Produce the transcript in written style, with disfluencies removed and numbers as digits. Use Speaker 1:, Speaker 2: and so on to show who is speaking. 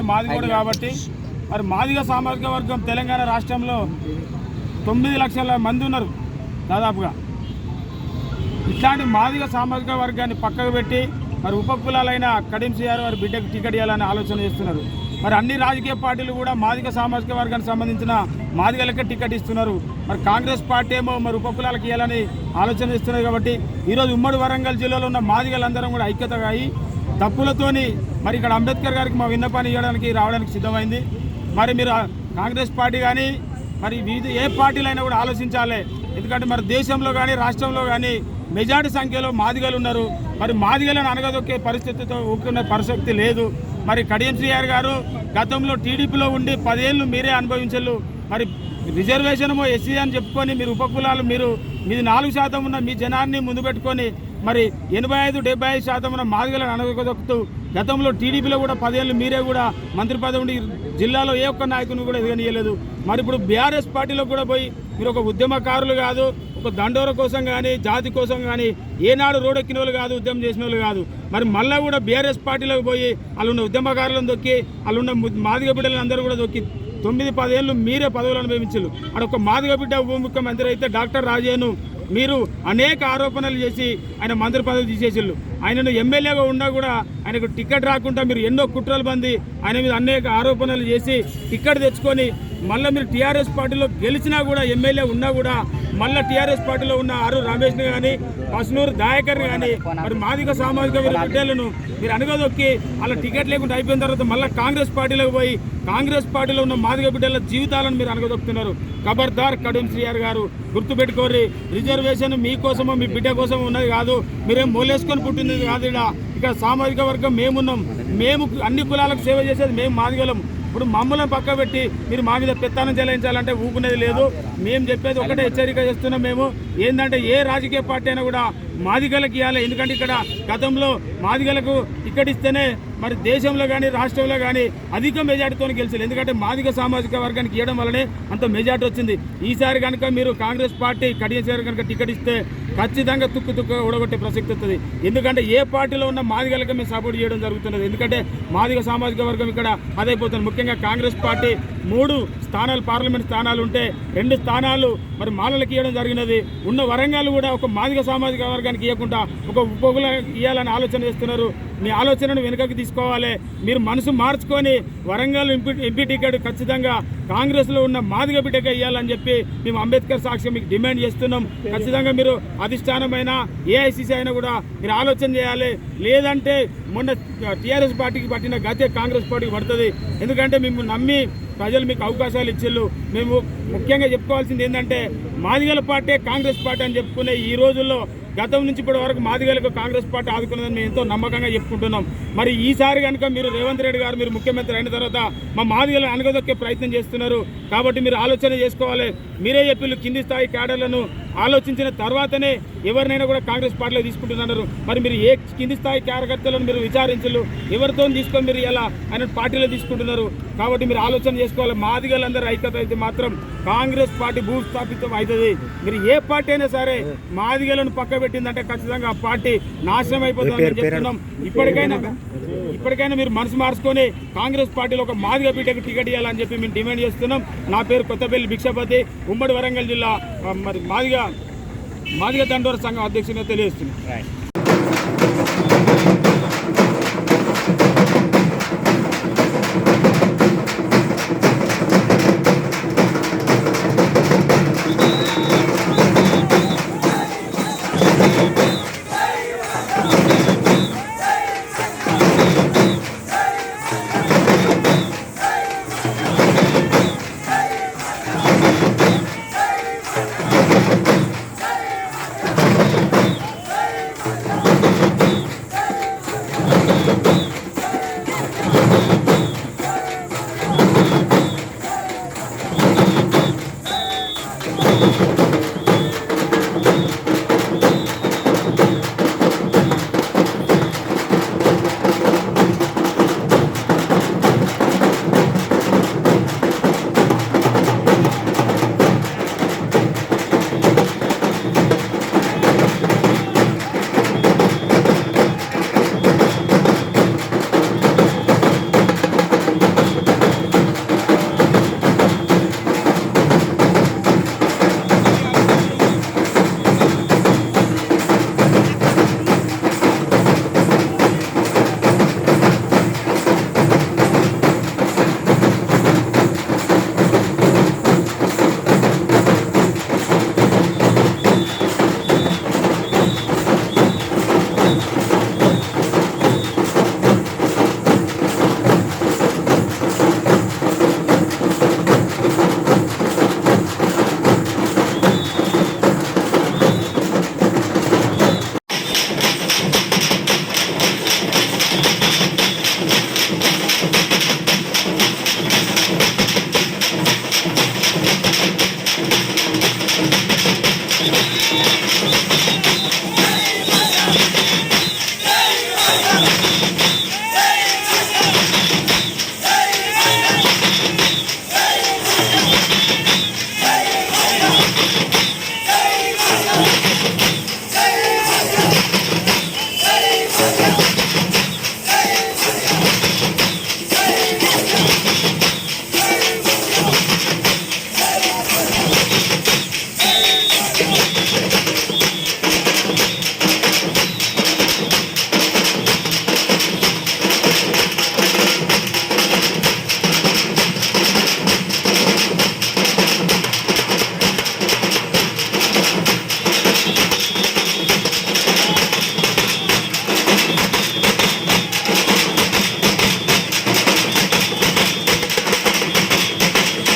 Speaker 1: మాది కూడా కాబట్టి మరి మాదిగ సామాజిక వర్గం తెలంగాణ రాష్ట్రంలో 9 లక్షల మంది ఉన్నారు దాదాపుగా. ఇట్లాంటి మాదిగ సామాజిక వర్గాన్ని పక్కకు పెట్టి మరి ఉపకులాలైన కడియం శ్రీఆర్ వారి బిడ్డకు టికెట్ ఇవ్వాలని ఆలోచన చేస్తున్నారు. మరి అన్ని రాజకీయ పార్టీలు కూడా మాదిగ సామాజిక వర్గానికి సంబంధించిన మాదిగలకే టికెట్ ఇస్తున్నారు. మరి కాంగ్రెస్ పార్టీ ఏమో మరి ఉపకులాలకు ఇవ్వాలని ఆలోచన చేస్తున్నారు. కాబట్టి ఈరోజు ఉమ్మడి వరంగల్ జిల్లాలో ఉన్న మాదిగలందరం కూడా ఐక్యతగా అయ్యి తప్పులతోని మరి ఇక్కడ అంబేద్కర్ గారికి మా విన్నపాన్ని ఇవ్వడానికి రావడానికి సిద్ధమైంది. మరి మీరు కాంగ్రెస్ పార్టీ కానీ మరి ఏ పార్టీలైనా కూడా ఆలోచించాలి. ఎందుకంటే మరి దేశంలో కానీ రాష్ట్రంలో కానీ మెజార్టీ సంఖ్యలో మాదిగలు ఉన్నారు. మరి మాదిగలను అనగదొక్కే పరిస్థితితో ఊరుకునే పరిస్థితి లేదు. మరి కడియం శ్రీఆర్ గారు గతంలో టీడీపీలో ఉండి 10 ఏళ్ళు మీరే అనుభవించలు. మరి రిజర్వేషన్ ఎస్సీ అని చెప్పుకొని మీరు ఉపకులాలు మీది 4% ఉన్న మీ జనాన్ని ముందు పెట్టుకొని మరి 85-75% ఉన్న మాదిగలను అనగదొక్కుతూ గతంలో టీడీపీలో కూడా 10 ఏళ్ళు మీరే కూడా మంత్రి పదవి ఉండి జిల్లాలో ఏ ఒక్క నాయకుని కూడా ఎదగనీయలేదు. మరి ఇప్పుడు బీఆర్ఎస్ పార్టీలో కూడా పోయి మీరు ఒక ఉద్యమకారులు కాదు, ఒక దండోర కోసం కానీ జాతి కోసం కానీ ఏనాడు రోడెక్కిన వాళ్ళు కాదు, ఉద్యమం చేసిన వాళ్ళు కాదు. మరి మళ్ళీ కూడా బీఆర్ఎస్ పార్టీలోకి పోయి వాళ్ళున్న ఉద్యమకారులను దొక్కి వాళ్ళున్న మాదిగ బిడ్డలను అందరూ కూడా దొక్కి 9-10 ఏళ్ళు మీరే పదవులు అనుభవించారు. అక్కడ ఒక మాదిగ బిడ్డ ఉప ముఖ్యమంత్రి అయితే డాక్టర్ రాజేను మీరు అనేక ఆరోపణలు చేసి ఆయన మంత్రి పదవి తీసేసిళ్ళు. ఆయనను ఎమ్మెల్యేగా ఉన్నా కూడా ఆయనకు టికెట్ రాకుండా మీరు ఎన్నో కుట్రలు బంది ఆయన మీద అనేక ఆరోపణలు చేసి టికెట్ తెచ్చుకొని మళ్ళీ మీరు టీఆర్ఎస్ పార్టీలో గెలిచినా కూడా ఎమ్మెల్యే ఉన్నా కూడా మళ్ళీ టీఆర్ఎస్ పార్టీలో ఉన్న ఆరు రమేష్ని కానీ పసునూరు దాయకర్ని కానీ మరి మాదిగ సామాజిక బిడ్డలను మీరు అనగదొక్కి అలా టికెట్ లేకుండా అయిపోయిన తర్వాత మళ్ళీ కాంగ్రెస్ పార్టీలోకి పోయి కాంగ్రెస్ పార్టీలో ఉన్న మాదిగ బిడ్డల జీవితాలను మీరు అనగదొక్కుతున్నారు. ఖబర్దార్ కడియం శ్రీఆర్ గారు, గుర్తుపెట్టుకోర్రి. రిజర్వేషన్ మీకోసమో మీ బిడ్డ కోసమో ఉన్నది కాదు, మీరేం మోలేసుకొని పుట్టింది కాదు. ఇక్కడ సామాజిక వర్గం మేమున్నాం, మేము అన్ని కులాలకు సేవ చేసేది మేము మాదిగలం. ఇప్పుడు మమ్మల్ని పక్క పెట్టి మీరు మా మీద పెత్తానం చెల్లించాలంటే ఊపునేది లేదు. మేము చెప్పేది ఒకటే హెచ్చరిక చేస్తున్నాం. మేము ఏంటంటే ఏ రాజకీయ పార్టీ అయినా కూడా మాదిగలకు ఇవ్వాలి. ఎందుకంటే ఇక్కడ గతంలో మాదిగలకు టికెట్ ఇస్తేనే మరి దేశంలో కానీ రాష్ట్రంలో కానీ అధిక మెజార్టీతో గెలిచారు. ఎందుకంటే మాదిగ సామాజిక వర్గానికి ఇవ్వడం వల్లనే అంత మెజార్టీ వచ్చింది. ఈసారి కనుక మీరు కాంగ్రెస్ పార్టీ కడియం శ్రీఆర్ కనుక టికెట్ ఇస్తే ఖచ్చితంగా తుక్కు ఊడగొట్టే ప్రసక్తి వస్తుంది. ఎందుకంటే ఏ పార్టీలో ఉన్న మాదిగలకు మేము సపోర్ట్ చేయడం జరుగుతున్నది. ఎందుకంటే మాదిగ సామాజిక వర్గం ఇక్కడ అదైపోతుంది. ముఖ్యంగా కాంగ్రెస్ పార్టీ 3 స్థానాలు పార్లమెంట్ స్థానాలు ఉంటే 2 స్థానాలు మరి మాలలకు ఇవ్వడం జరిగినది. ఉన్న వరంగల్ కూడా ఒక మాదిగ సామాజిక వర్గానికి ఇవ్వకుండా ఒక ఉపకుల ఇవ్వాలని ఆలోచన చేస్తున్నారు. మీ ఆలోచనను వెనుకకి తీసుకోవాలి. మీరు మనసు మార్చుకొని వరంగల్ ఎంపీ టికెట్ ఖచ్చితంగా కాంగ్రెస్లో ఉన్న మాదిగ బిడ్డగా ఇవ్వాలని చెప్పి మేము అంబేద్కర్ సాక్షి మీకు డిమాండ్ చేస్తున్నాం. ఖచ్చితంగా మీరు అధిష్టానమైన ఏఐసిసి అయినా కూడా మీరు ఆలోచన చేయాలి. లేదంటే మొన్న టీఆర్ఎస్ పార్టీకి పట్టిన గతే కాంగ్రెస్ పార్టీకి పడుతుంది. ఎందుకంటే మేము నమ్మి ప్రజలు మీకు అవకాశాలు ఇచ్చిళ్ళు. మేము ముఖ్యంగా చెప్పుకోవాల్సింది ఏంటంటే మాదిగల పార్టీ కాంగ్రెస్ పార్టీ అని చెప్పుకునే ఈ రోజుల్లో గతం నుంచి ఇప్పటి వరకు మాదిగలకు కాంగ్రెస్ పార్టీ ఆదుకున్నదని మేము ఎంతో నమ్మకంగా చెప్పుకుంటున్నాం. మరి ఈసారి కనుక మీరు రేవంత్ రెడ్డి గారు మీరు ముఖ్యమంత్రి అయిన తర్వాత మా మాదిగలను అనగదొక్కే ప్రయత్నం చేస్తున్నారు. కాబట్టి మీరు ఆలోచన చేసుకోవాలి. మీరే చెప్పిళ్ళు కింది స్థాయి క్యాడర్లను ఆలోచించిన తర్వాతనే ఎవరినైనా కూడా కాంగ్రెస్ పార్టీలో తీసుకుంటున్నారు. మరి మీరు ఏ కింది స్థాయి కార్యకర్తలను మీరు విచారించలు ఎవరితో తీసుకొని మీరు ఎలా ఆయన పార్టీలో తీసుకుంటున్నారు. కాబట్టి మీరు ఆలోచన చేసుకోవాలి. మాదిగలందరూ ఐక్యత అయితే మాత్రం కాంగ్రెస్ పార్టీ భూస్థాపితం అవుతుంది. మీరు ఏ పార్టీ అయినా సరే మాదిగలను పక్క పెట్టిందంటే ఖచ్చితంగా ఆ పార్టీ నాశనం అయిపోతుందని చెప్తున్నాం. ఇప్పటికైనా మీరు మనసు మార్చుకొని కాంగ్రెస్ పార్టీలో ఒక మాదిగ బిడ్డకు టికెట్ ఇవ్వాలని చెప్పి మేము డిమాండ్ చేస్తున్నాం. నా పేరు కొత్తపల్లి భిక్షపతి, ఉమ్మడి వరంగల్ జిల్లా మరి మాదిగ దండోర సంఘం అధ్యక్షునిగా తెలియజేస్తున్నాం.